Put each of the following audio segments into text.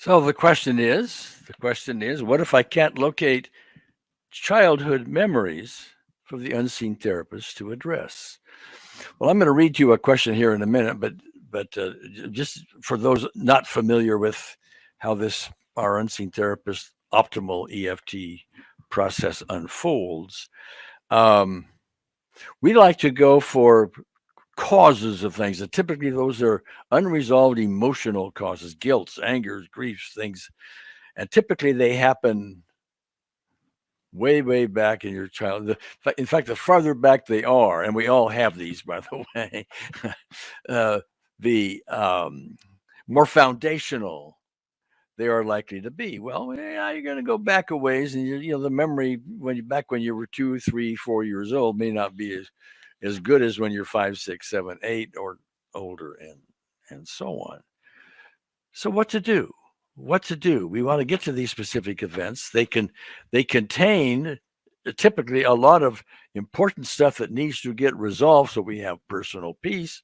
So the question is, what if I can't locate childhood memories for the unseen therapist to address? Well, I'm going to read you a question here in a minute, but just for those not familiar with how this our unseen therapist optimal EFT process unfolds, um, we like to go for causes of things, and typically those are unresolved emotional causes, guilt, angers, griefs, things, and typically they happen way back in your childhood. In fact, the farther back they are, and we all have these, by the way, uh, the more foundational they are likely to be. Well, yeah, you're going to go back a ways, and the memory when you were 2, 3, 4 years old may not be as good as when you're 5, 6, 7, 8, or older, and so on. So what to do? What to do? We want to get to these specific events. They contain typically a lot of important stuff that needs to get resolved so we have personal peace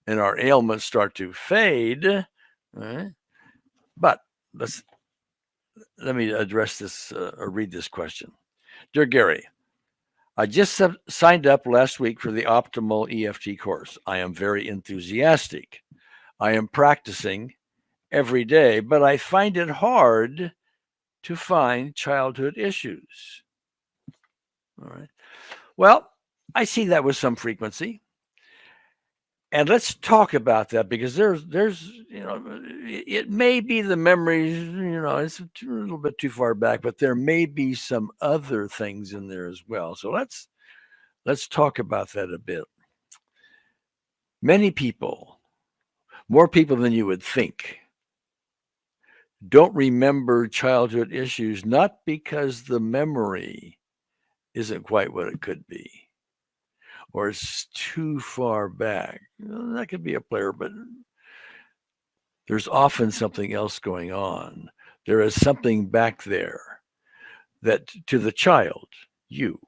and our ailments start to fade. Right? But let me address this or read this question. Dear Gary, I just signed up last week for the Optimal EFT course. I am very enthusiastic. I am practicing every day, but I find it hard to find childhood issues. All right. Well, I see that with some frequency. And let's talk about that because there's it may be the memories, it's a little bit too far back, but there may be some other things in there as well. So let's talk about that a bit. Many people, more people than you would think, don't remember childhood issues, not because the memory isn't quite what it could be, or it's too far back. That could be a player, but there's often something else going on. There is something back there that to the child, you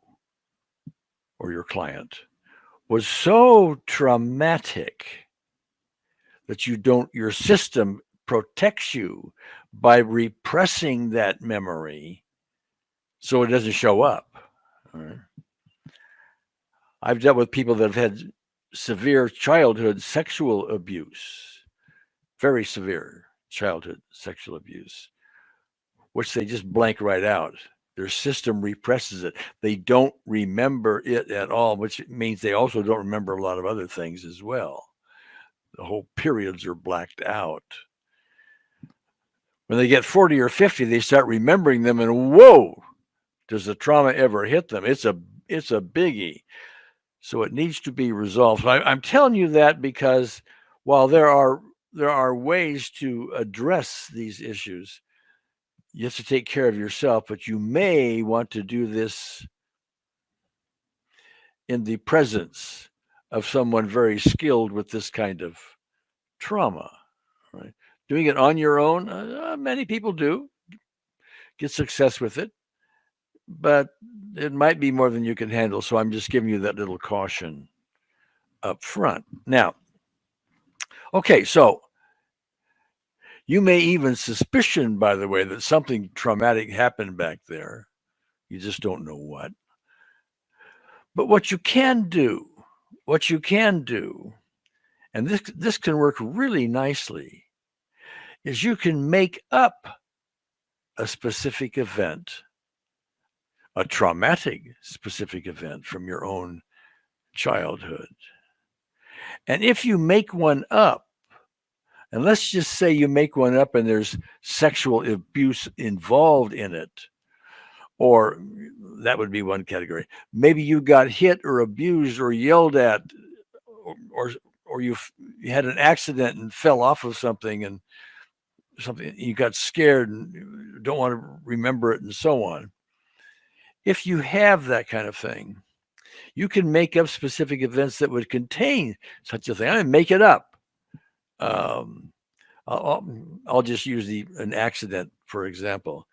or your client, was so traumatic that your system protects you by repressing that memory so it doesn't show up. All right. I've dealt with people that have had severe childhood sexual abuse, very severe childhood sexual abuse, which they just blank right out. Their system represses it. They don't remember it at all, which means they also don't remember a lot of other things as well. The whole periods are blacked out. When they get 40 or 50, they start remembering them, and whoa, does the trauma ever hit them? It's a biggie. So it needs to be resolved. So I'm telling you that because while there are ways to address these issues, you have to take care of yourself, but you may want to do this in the presence of someone very skilled with this kind of trauma. Right? Doing it on your own, many people do get success with it, but it might be more than you can handle. So I'm just giving you that little caution up front. Now, okay, so you may even suspicion, by the way, that something traumatic happened back there. You just don't know what. But what you can do, and this can work really nicely, is you can make up a specific event, a traumatic specific event from your own childhood. And if you make one up, and let's just say you make one up and there's sexual abuse involved in it, or that would be one category. Maybe you got hit or abused or yelled at, or you had an accident and fell off of something, and you got scared and don't want to remember it, and so on. If you have that kind of thing, you can make up specific events that would contain such a thing. I mean, make it up. I'll just use an accident, for example.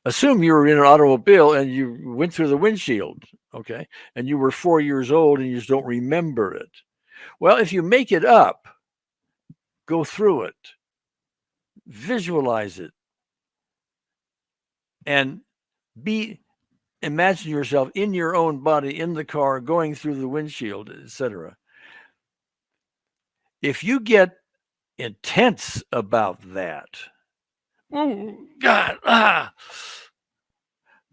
Assume you were in an automobile and you went through the windshield, okay? And you were 4 years old and you just don't remember it. Well, if you make it up, go through it. visualize it, and imagine yourself in your own body in the car going through the windshield, etc. If you get intense about that, oh God,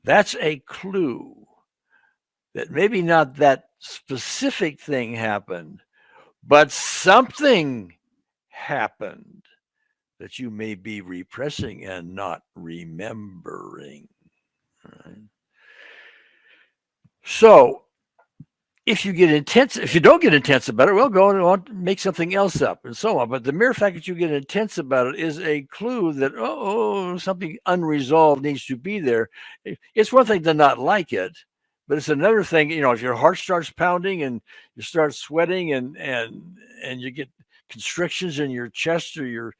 that's a clue that maybe not that specific thing happened, but something happened that you may be repressing and not remembering. Right? So if you don't get intense about it, well, go and make something else up and so on. But the mere fact that you get intense about it is a clue that, something unresolved needs to be there. It's one thing to not like it, but it's another thing, if your heart starts pounding and you start sweating and you get constrictions in your chest or your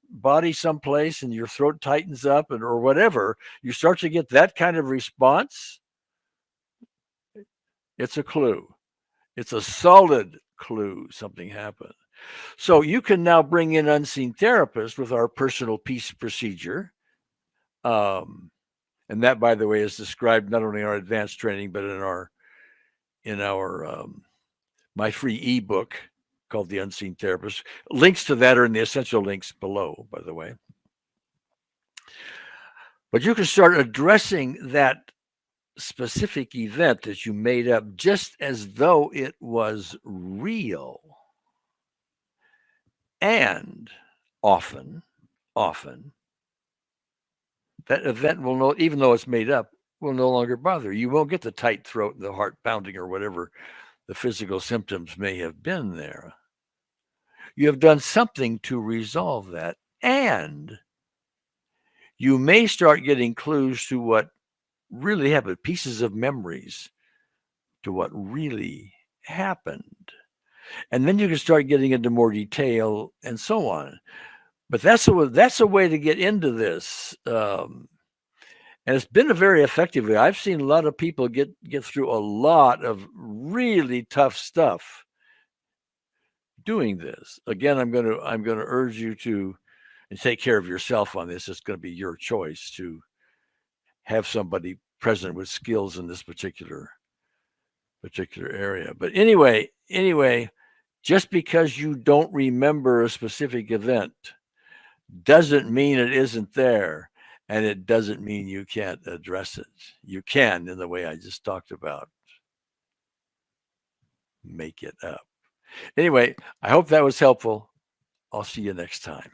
body someplace and your throat tightens up or whatever, you start to get that kind of response, it's a clue. It's a solid clue something happened. So you can now bring in unseen therapists with our personal peace procedure. And that, by the way, is described not only in our advanced training, but in our my free ebook called The Unseen Therapist. Links to that are in the essential links below, by the way. But you can start addressing that specific event that you made up just as though it was real. And often, that event will even though it's made up, will no longer bother you. You won't get the tight throat and the heart pounding or whatever the physical symptoms may have been there. You have done something to resolve that. And you may start getting clues to what really happened, pieces of memories to what really happened. And then you can start getting into more detail and so on. But that's a way to get into this. And it's been a very effective way. I've seen a lot of people get through a lot of really tough stuff doing this. Again, I'm going to urge you to take care of yourself on this. It's going to be your choice to have somebody present with skills in this particular area. But anyway, just because you don't remember a specific event doesn't mean it isn't there, and it doesn't mean you can't address it. You can, in the way I just talked about. Make it up. Anyway, I hope that was helpful. I'll see you next time.